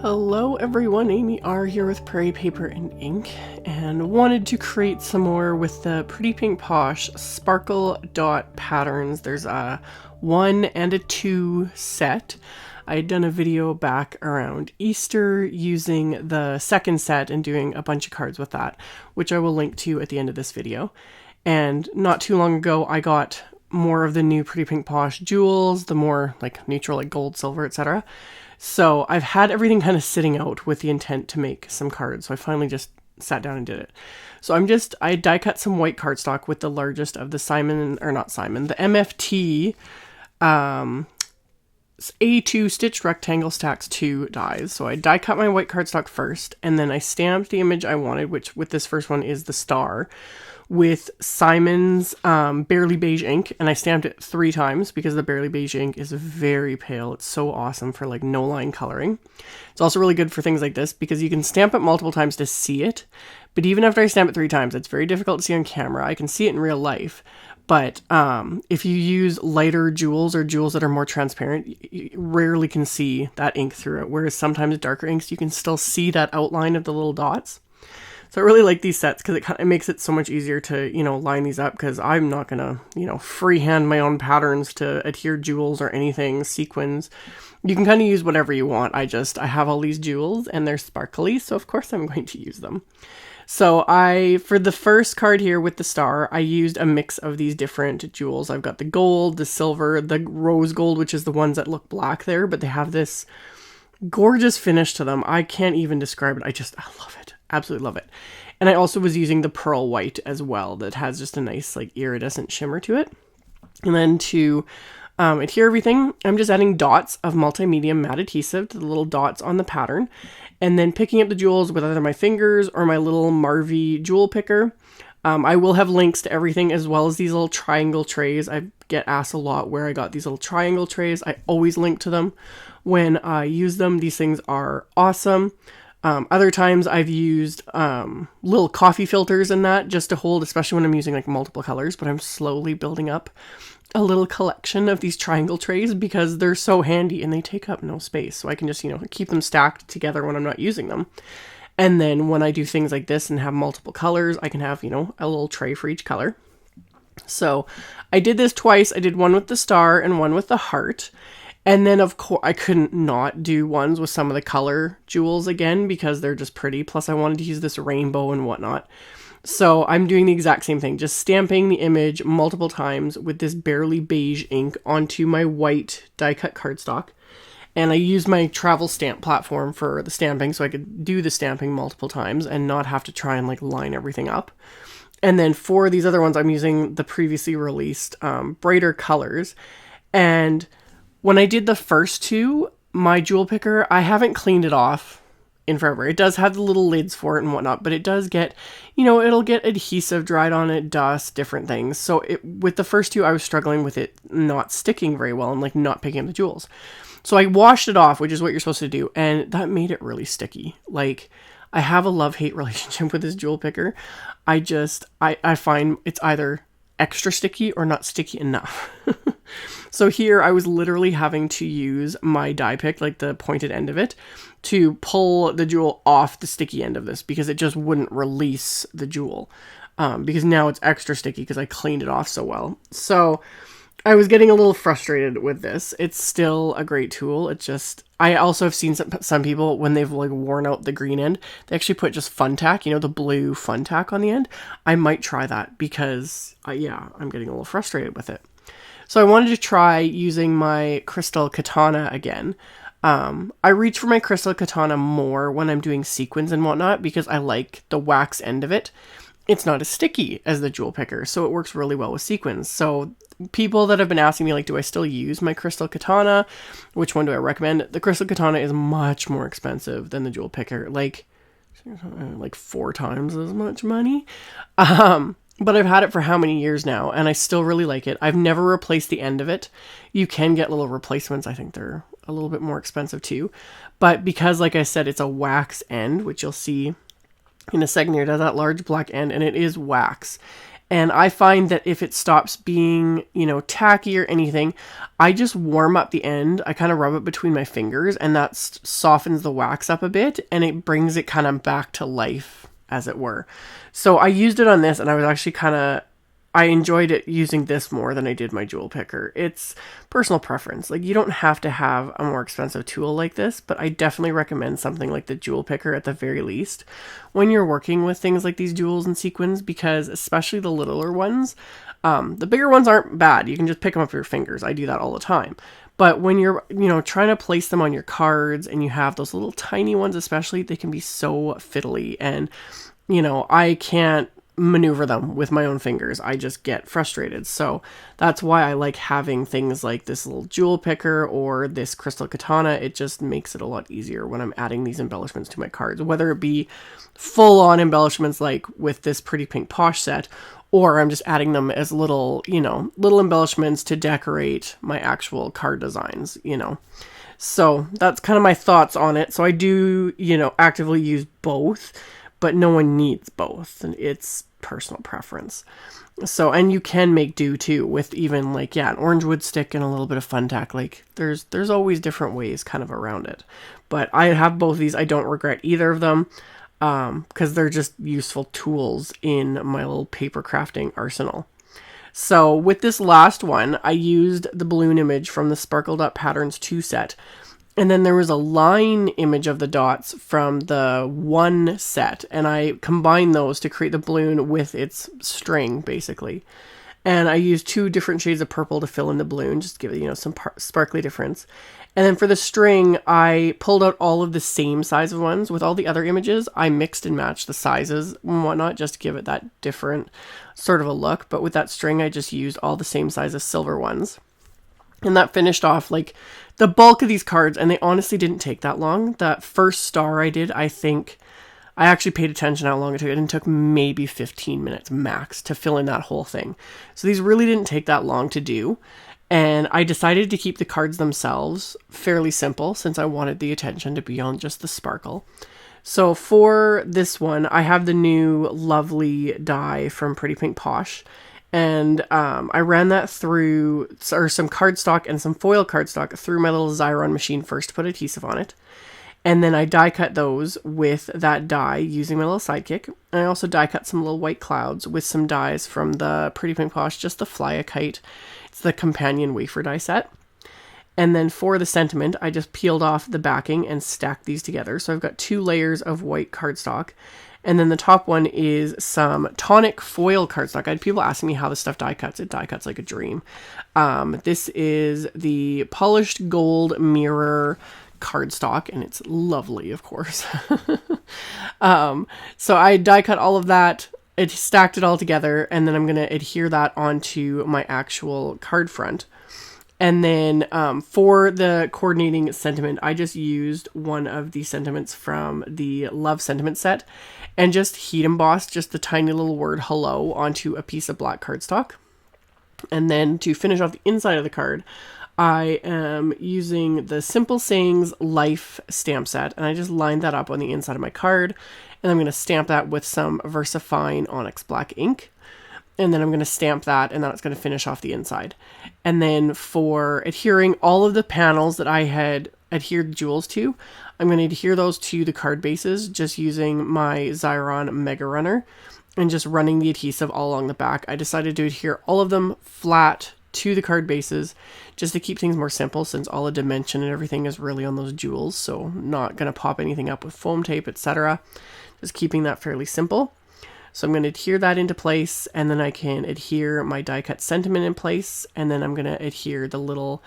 Hello everyone, AmyR here with Prairie Paper and Ink, and wanted to create some more with the Pretty Pink Posh sparkle dot patterns. There's a 1 and a 2 set. I had done a video back around Easter using the second set and doing a bunch of cards with that, which I will link to at the end of this video. And not too long ago I got more of the new Pretty Pink Posh jewels, the more like neutral, like gold, silver, etc. So I've had everything kind of sitting out with the intent to make some cards. So I finally just sat down and did it. So I die cut some white cardstock with the largest of the the MFT A2 stitched rectangle stacks 2 dies. So I die cut my white cardstock first, and then I stamped the image I wanted, which with this first one is the star, with Simon's Barely Beige ink, and I stamped it 3 times because the Barely Beige ink is very pale. It's so awesome for like no line coloring. It's also really good for things like this because you can stamp it multiple times to see it, but even after I stamp it 3 times, it's very difficult to see on camera. I can see it in real life, but if you use lighter jewels or jewels that are more transparent, you rarely can see that ink through it, whereas sometimes darker inks, you can still see that outline of the little dots. So I really like these sets because it makes it so much easier to, line these up, because I'm not going to, freehand my own patterns to adhere jewels or anything, sequins. You can kind of use whatever you want. I have all these jewels and they're sparkly, so of course I'm going to use them. So for the first card here with the star, I used a mix of these different jewels. I've got the gold, the silver, the rose gold, which is the ones that look black there, but they have this gorgeous finish to them. I can't even describe it. I love it. Absolutely love it. And I also was using the pearl white as well that has just a nice like iridescent shimmer to it. And then to adhere everything, I'm just adding dots of multi-medium matte adhesive to the little dots on the pattern, and then picking up the jewels with either my fingers or my little Marvy jewel picker. I will have links to everything, as well as these little triangle trays. I get asked a lot where I got these little triangle trays. I always link to them when I use them. These things are awesome. Other times I've used little coffee filters in that just to hold, especially when I'm using like multiple colors, but I'm slowly building up a little collection of these triangle trays because they're so handy and they take up no space. So I can just, keep them stacked together when I'm not using them. And then when I do things like this and have multiple colors, I can have, a little tray for each color. So I did this twice. I did one with the star and one with the heart. And then, of course, I couldn't not do ones with some of the color jewels again because they're just pretty. Plus, I wanted to use this rainbow and whatnot. So I'm doing the exact same thing, just stamping the image multiple times with this Barely Beige ink onto my white die-cut cardstock. And I used my travel stamp platform for the stamping so I could do the stamping multiple times and not have to try and like line everything up. And then for these other ones, I'm using the previously released brighter colors. And when I did the first 2, my jewel picker, I haven't cleaned it off in forever. It does have the little lids for it and whatnot, but it does get, it'll get adhesive dried on it, dust, different things. So with the first 2, I was struggling with it not sticking very well and like not picking up the jewels. So I washed it off, which is what you're supposed to do, and that made it really sticky. Like, I have a love-hate relationship with this jewel picker. I find it's either extra sticky or not sticky enough. So here I was literally having to use my die pick, like the pointed end of it, to pull the jewel off the sticky end of this because it just wouldn't release the jewel. Because now it's extra sticky because I cleaned it off so well. So I was getting a little frustrated with this. It's still a great tool. I also have seen some people, when they've like worn out the green end, they actually put just fun tack, the blue fun tack on the end. I might try that because, I'm getting a little frustrated with it. So I wanted to try using my crystal katana again. I reach for my crystal katana more when I'm doing sequins and whatnot because I like the wax end of it. It's not as sticky as the jewel picker, so it works really well with sequins. So people that have been asking me, like, do I still use my crystal katana? Which one do I recommend? The crystal katana is much more expensive than the jewel picker, like 4 times as much money. But I've had it for how many years now, and I still really like it. I've never replaced the end of it. You can get little replacements. I think they're a little bit more expensive too. But because, like I said, it's a wax end, which you'll see in a second here, it has that large black end, and it is wax. And I find that if it stops being, tacky or anything, I just warm up the end. I kind of rub it between my fingers, and that softens the wax up a bit, and it brings it kind of back to life, as it were. So I used it on this, and I was actually I enjoyed it using this more than I did my jewel picker. It's personal preference. Like, you don't have to have a more expensive tool like this, but I definitely recommend something like the jewel picker at the very least when you're working with things like these jewels and sequins, because especially the littler ones, the bigger ones aren't bad. You can just pick them up with your fingers. I do that all the time. But when you're, trying to place them on your cards and you have those little tiny ones, especially, they can be so fiddly, and, I can't maneuver them with my own fingers. I just get frustrated. So that's why I like having things like this little jewel picker or this crystal katana. It just makes it a lot easier when I'm adding these embellishments to my cards, whether it be full on embellishments like with this Pretty Pink Posh set, or I'm just adding them as little embellishments to decorate my actual card designs, So that's kind of my thoughts on it. So I do, actively use both, but no one needs both, and it's personal preference. So, and you can make do too with even like, an orange wood stick and a little bit of fun tack. Like, there's always different ways kind of around it. But I have both of these. I don't regret either of them, because they're just useful tools in my little paper crafting arsenal. So with this last one, I used the balloon image from the Sparkled Up Patterns 2 set. And then there was a line image of the dots from the 1 set, and I combined those to create the balloon with its string, basically. And I used 2 different shades of purple to fill in the balloon, just to give it, some sparkly difference. And then for the string, I pulled out all of the same size of ones. With all the other images, I mixed and matched the sizes and whatnot, just to give it that different sort of a look. But with that string, I just used all the same size of silver ones. And that finished off like the bulk of these cards, and they honestly didn't take that long. That first star I did, I think I actually paid attention how long it took, and it took maybe 15 minutes max to fill in that whole thing. So these really didn't take that long to do. And I decided to keep the cards themselves fairly simple, since I wanted the attention to be on just the sparkle. So for this one, I have the new lovely die from Pretty Pink Posh. And I ran that through, or some cardstock and some foil cardstock through my little Xyron machine first to put adhesive on it. And then I die cut those with that die using my little sidekick. And I also die cut some little white clouds with some dies from the Pretty Pink Posh, just the Fly a Kite. It's the companion wafer die set. And then for the sentiment, I just peeled off the backing and stacked these together. So I've got 2 layers of white cardstock. And then the top one is some tonic foil cardstock. I had people asking me how this stuff die cuts. It die cuts like a dream. This is the polished gold mirror cardstock, and it's lovely, of course. So I die cut all of that. It stacked it all together, and then I'm going to adhere that onto my actual card front. And then for the coordinating sentiment, I just used one of the sentiments from the Love Sentiment set and just heat embossed just the tiny little word hello onto a piece of black cardstock. And then to finish off the inside of the card, I am using the Simple Sayings Life stamp set, and I just lined that up on the inside of my card. And I'm going to stamp that with some VersaFine Onyx Black ink. And then I'm going to stamp that, and then it's going to finish off the inside. And then for adhering all of the panels that I had adhered jewels to, I'm going to adhere those to the card bases just using my Xyron Mega Runner and just running the adhesive all along the back. I decided to adhere all of them flat to the card bases just to keep things more simple, since all the dimension and everything is really on those jewels. So not going to pop anything up with foam tape, etc. Just keeping that fairly simple. So I'm going to adhere that into place, and then I can adhere my die cut sentiment in place, and then I'm going to adhere the little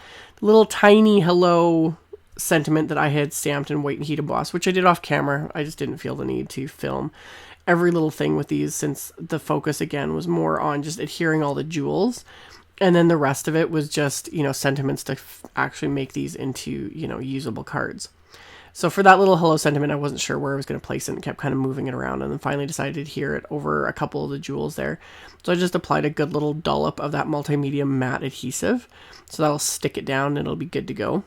tiny hello sentiment that I had stamped in white and heat embossed, which I did off camera. I just didn't feel the need to film every little thing with these, since the focus again was more on just adhering all the jewels, and then the rest of it was just, sentiments to actually make these into, usable cards. So for that little hello sentiment, I wasn't sure where I was going to place it and kept kind of moving it around, and then finally decided to adhere it over a couple of the jewels there. So I just applied a good little dollop of that multimedia matte adhesive. So that'll stick it down and it'll be good to go.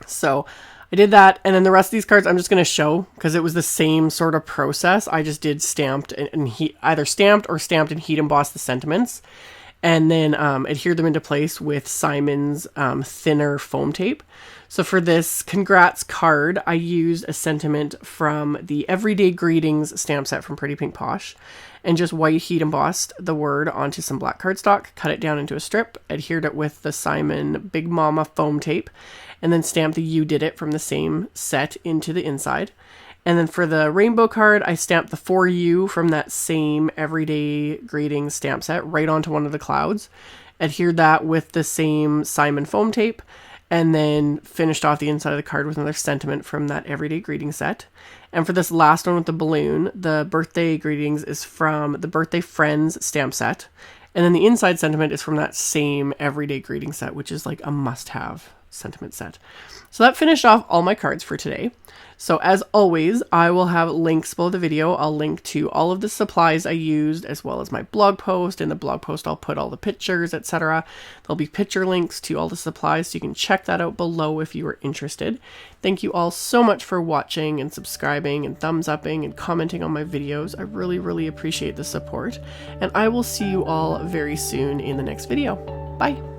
So I did that, and then the rest of these cards I'm just going to show because it was the same sort of process. I just did stamped and either stamped and heat embossed the sentiments, and then adhered them into place with Simon's thinner foam tape. So for this congrats card, I used a sentiment from the Everyday Greetings stamp set from Pretty Pink Posh, and just white heat embossed the word onto some black cardstock, cut it down into a strip, adhered it with the Simon Big Mama foam tape, and then stamped the You Did It from the same set into the inside. And then for the rainbow card, I stamped the For You from that same Everyday Greetings stamp set right onto one of the clouds, adhered that with the same Simon foam tape, and then finished off the inside of the card with another sentiment from that Everyday Greetings set. And for this last one with the balloon, the Birthday Greetings is from the Birthday Friends stamp set. And then the inside sentiment is from that same Everyday Greetings set, which is like a must-have sentiment set. So that finished off all my cards for today. So as always, I will have links below the video. I'll link to all of the supplies I used, as well as my blog post. In the blog post, I'll put all the pictures, etc. There'll be picture links to all the supplies, so you can check that out below if you are interested. Thank you all so much for watching and subscribing and thumbs upping and commenting on my videos. I really, really appreciate the support. And I will see you all very soon in the next video. Bye!